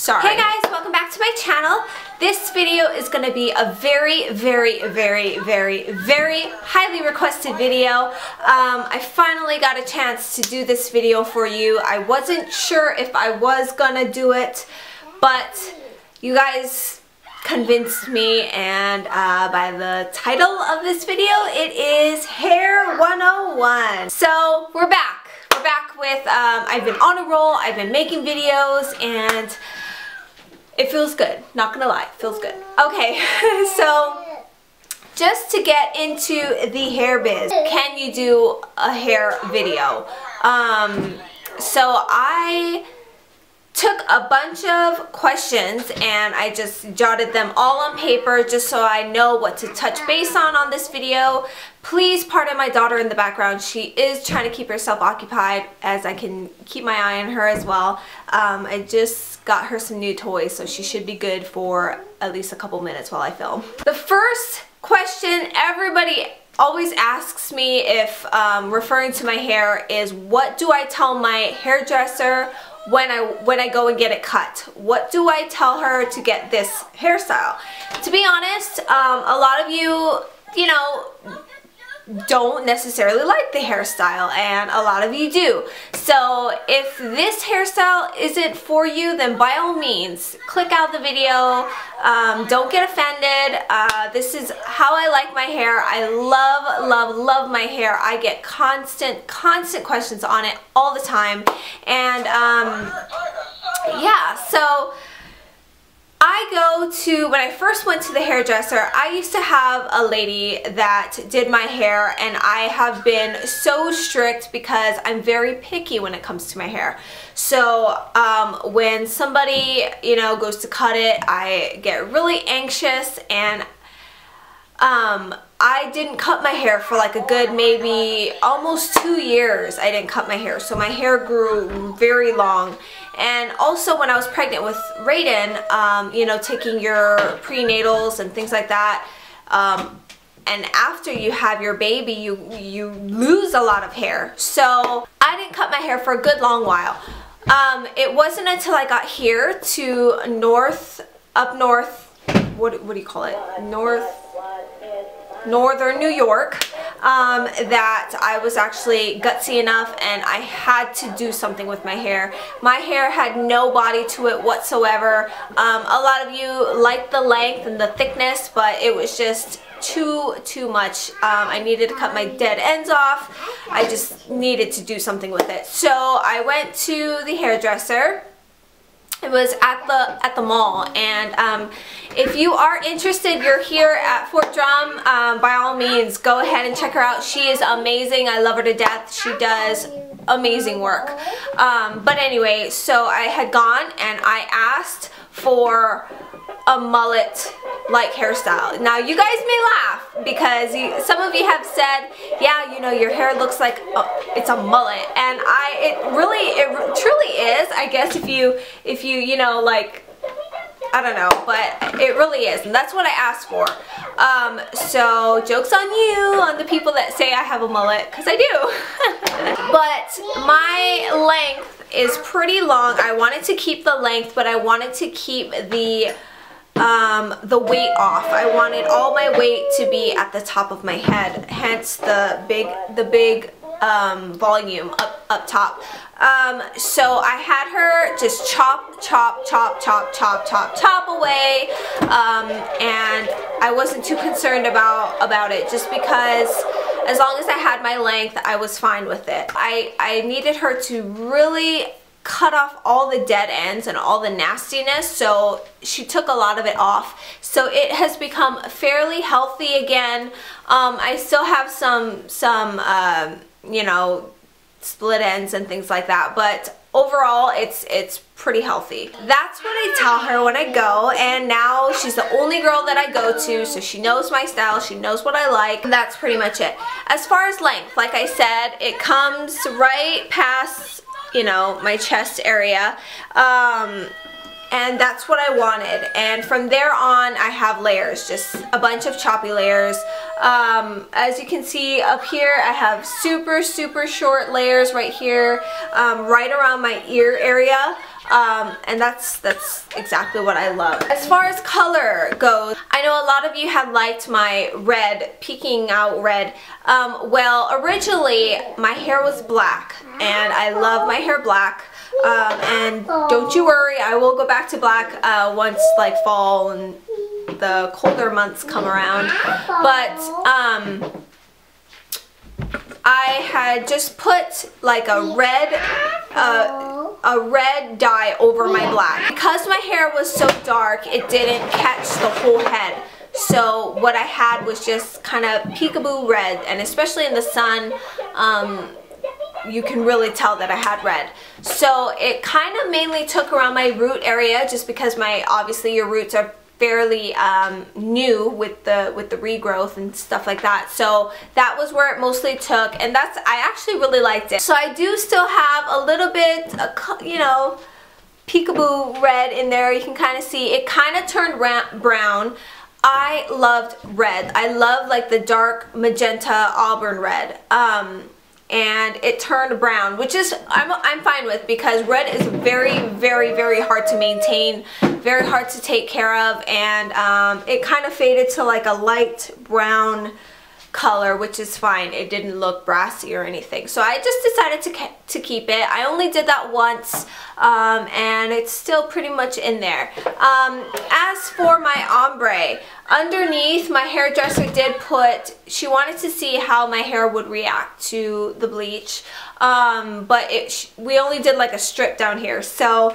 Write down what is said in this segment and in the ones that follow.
Sorry. Hey guys, welcome back to my channel. This video is going to be a very highly requested video. I finally got a chance to do this video for you. I wasn't sure if I was gonna do it, but you guys convinced me, and by the title of this video, it is Hair 101. So we're back. We're back with, I've been on a roll, I've been making videos, and it feels good. Not gonna lie, it feels good. Okay, so just to get into the hair biz, can you do a hair video? So I took a bunch of questions and I just jotted them all on paper just so I know what to touch base on this video. Please pardon my daughter in the background. She is trying to keep herself occupied as I can keep my eye on her as well. I just got her some new toys, so she should be good for at least a couple minutes while I film. The first question everybody always asks me if referring to my hair is, what do I tell my hairdresser when I go and get it cut? What do I tell her to get this hairstyle? To be honest, a lot of you know, don't necessarily like the hairstyle, and a lot of you do. So if this hairstyle isn't for you, then by all means click out the video. Don't get offended. This is how I like my hair. I love my hair. I get constant questions on it all the time, and yeah, so when I first went to the hairdresser, I used to have a lady that did my hair, and I have been so strict because I'm very picky when it comes to my hair. So when somebody, you know, goes to cut it, I get really anxious, and I didn't cut my hair for like a good maybe almost 2 years. I didn't cut my hair, so my hair grew very long. And also when I was pregnant with Raiden, you know, taking your prenatals and things like that, and after you have your baby, you lose a lot of hair. So I didn't cut my hair for a good long while. It wasn't until I got here to up north, what do you call it? Northern New York, that I was actually gutsy enough and I had to do something with my hair. My hair had no body to it whatsoever. A lot of you liked the length and the thickness, but it was just too much. I needed to cut my dead ends off. I just needed to do something with it. So I went to the hairdresser. It was at the mall, and if you are interested, you're here at Fort Drum, by all means go ahead and check her out. She is amazing. I love her to death. She does amazing work. But anyway, so I had gone and I asked for a mullet like hairstyle. Now you guys may laugh because some of you have said, yeah, you know, your hair looks like it's a mullet, and it truly is. I guess if you know, like, I don't know, but it really is, and that's what I asked for. So joke's on you, on the people that say I have a mullet, because I do. But my length is pretty long. I wanted to keep the length, but I wanted to keep the weight off. I wanted all my weight to be at the top of my head, hence the big volume up top. So I had her just chop away, and I wasn't too concerned about it, just because as long as I had my length, I was fine with it. I needed her to really cut off all the dead ends and all the nastiness, so she took a lot of it off. So it has become fairly healthy again. I still have some you know, split ends and things like that, but overall it's pretty healthy. That's what I tell her when I go, and now she's the only girl that I go to, so she knows my style, she knows what I like. That's pretty much it. As far as length, like I said, it comes right past, you know, my chest area, and that's what I wanted. And from there on, I have layers, just a bunch of choppy layers. As you can see up here, I have super short layers right here, right around my ear area. and that's exactly what I love. As far as color goes, I know a lot of you have liked my red, peeking out red. Well, originally my hair was black, and I love my hair black. And don't you worry, I will go back to black once like fall and the colder months come around. But I had just put like a red dye over my black. Because my hair was so dark, it didn't catch the whole head. So what I had was just kind of peekaboo red, and especially in the sun, you can really tell that I had red. So it kind of mainly took around my root area, just because obviously your roots are fairly new with the regrowth and stuff like that. So that was where it mostly took, and I actually really liked it. So I do still have a little bit, you know, peekaboo red in there. You can kind of see it kind of turned brown. I loved red. I love like the dark magenta auburn red. And it turned brown, which is I'm fine with, because red is very, very, very hard to maintain, very hard to take care of, and it kind of faded to like a light brown color, which is fine. It didn't look brassy or anything, so I just decided to keep it. I only did that once, and it's still pretty much in there. As for my ombre, underneath, my hairdresser did put, she wanted to see how my hair would react to the bleach, but we only did like a strip down here, so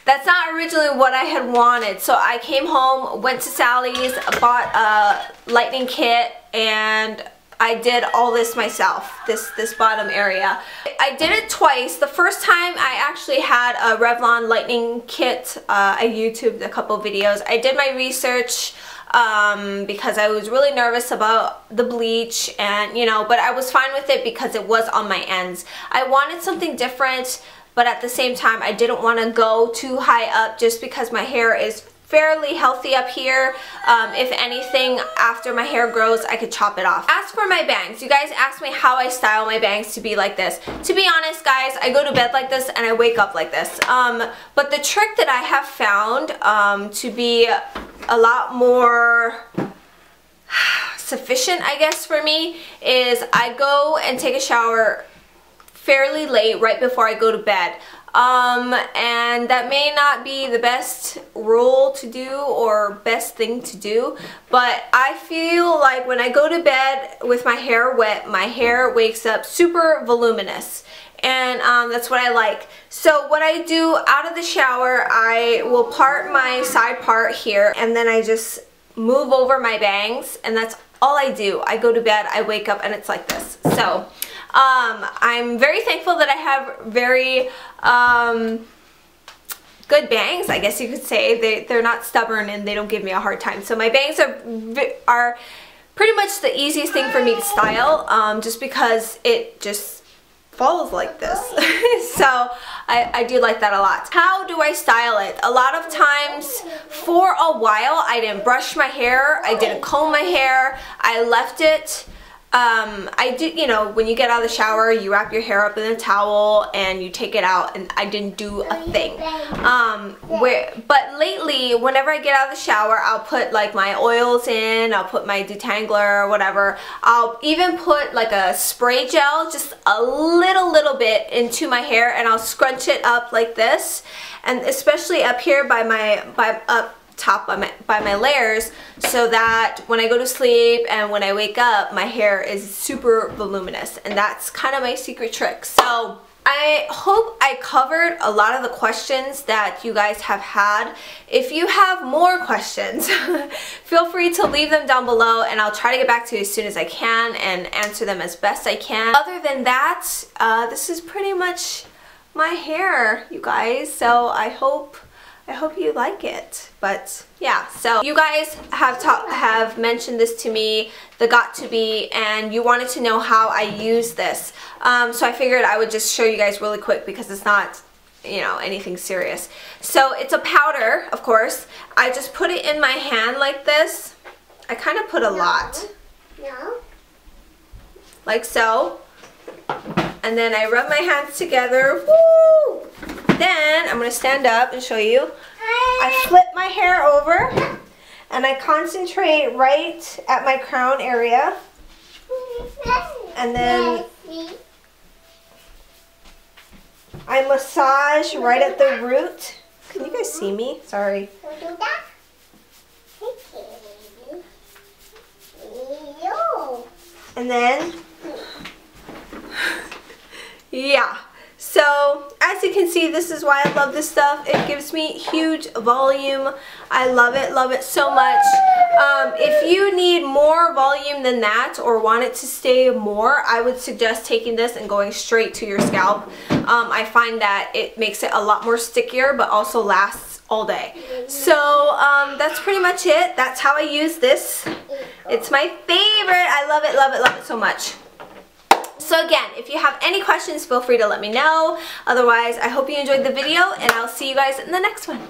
that's not originally what I had wanted. So I came home, went to Sally's, bought a lightening kit, and I did all this myself, this bottom area. I did it twice. The first time I actually had a Revlon lightening kit. I YouTubed a couple videos. I did my research because I was really nervous about the bleach, and you know, but I was fine with it because it was on my ends. I wanted something different, but at the same time I didn't want to go too high up, just because my hair is fairly healthy up here. If anything, after my hair grows, I could chop it off. As for my bangs, you guys asked me how I style my bangs to be like this. To be honest, guys, I go to bed like this and I wake up like this. But the trick that I have found to be a lot more sufficient, I guess, for me, is I go and take a shower fairly late, right before I go to bed. And that may not be the best rule to do or best thing to do, but I feel like when I go to bed with my hair wet, my hair wakes up super voluminous, and that's what I like. So what I do out of the shower, I will part my side part here, and then I just move over my bangs, and that's all I do. I go to bed, I wake up, and it's like this. So I'm very thankful that I have very good bangs, I guess you could say. They're not stubborn and they don't give me a hard time. So my bangs are pretty much the easiest thing for me to style, just because it just falls like this. So I do like that a lot. How do I style it? A lot of times, for a while, I didn't brush my hair, I didn't comb my hair, I left it. I did, you know, when you get out of the shower, you wrap your hair up in a towel and you take it out, and I didn't do a thing. But lately, whenever I get out of the shower, I'll put like my oils in, I'll put my detangler or whatever. I'll even put like a spray gel, just a little bit into my hair, and I'll scrunch it up like this, and especially up here by my layers, so that when I go to sleep and when I wake up, my hair is super voluminous, and that's kind of my secret trick. So I hope I covered a lot of the questions that you guys have had. If you have more questions, feel free to leave them down below, and I'll try to get back to you as soon as I can and answer them as best I can. Other than that, this is pretty much my hair, you guys, so I hope you like it. But yeah, so you guys have mentioned this to me, the got to be, and you wanted to know how I use this. So I figured I would just show you guys really quick, because it's not, you know, anything serious. So it's a powder, of course. I just put it in my hand like this. I kind of put a lot. Like so. And then I rub my hands together. Woo! then I'm going to stand up and show you. I flip my hair over and I concentrate right at my crown area. And then I massage right at the root. Can you guys see me? Sorry. And then, yeah. So, as you can see, this is why I love this stuff. It gives me huge volume. I love it so much. If you need more volume than that or want it to stay more, I would suggest taking this and going straight to your scalp. I find that it makes it a lot more stickier, but also lasts all day. So, that's pretty much it. That's how I use this. It's my favorite. I love it so much. So again, if you have any questions, feel free to let me know. Otherwise, I hope you enjoyed the video, and I'll see you guys in the next one.